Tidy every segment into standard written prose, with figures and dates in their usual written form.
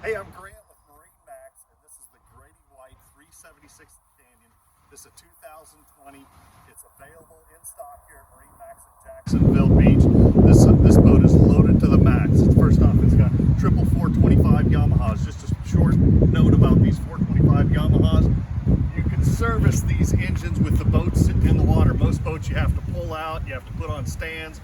Hey, I'm Grant with MarineMax, and this is the Grady-White 376 Canyon. This is a 2020. It's available in stock here at MarineMax in Jacksonville Beach. This boat is loaded to the max. First off, it's got triple 425 Yamahas. Just a short note about these 425 Yamahas. You can service these engines with the boat sitting in the water. Most boats you have to pull out, you have to put on stands.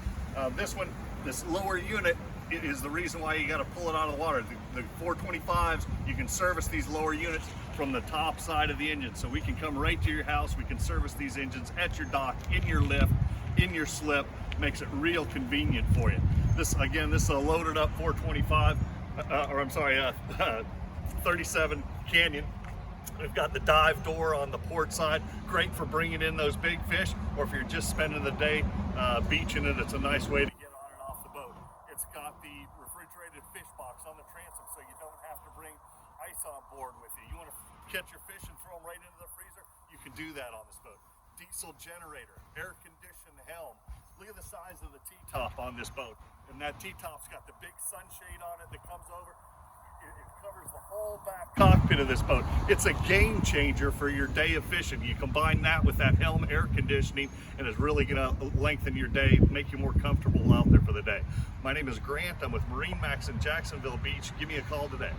This lower unit is the reason why you got to pull it out of the water. The 425s, you can service these lower units from the top side of the engine. So we can come right to your house. We can service these engines at your dock, in your lift, in your slip. Makes it real convenient for you. This is a loaded up 425, 37 Canyon. We've got the dive door on the port side, great for bringing in those big fish, or if you're just spending the day beaching it, it's a nice way to get on and off the boat. It's got the refrigerated fish box on the transom, so you don't have to bring ice on board with you. You want to catch your fish and throw them right into the freezer? You can do that on this boat. Diesel generator, air-conditioned helm. Look at the size of the T-top on this boat. And that T-top's got the big sunshade on it that comes over. It covers the whole back cockpit of this boat. It's a game changer for your day of fishing. You combine that with that helm air conditioning, and it's really gonna lengthen your day, make you more comfortable out there for the day. My name is Grant. I'm with MarineMax in Jacksonville Beach. Give me a call today.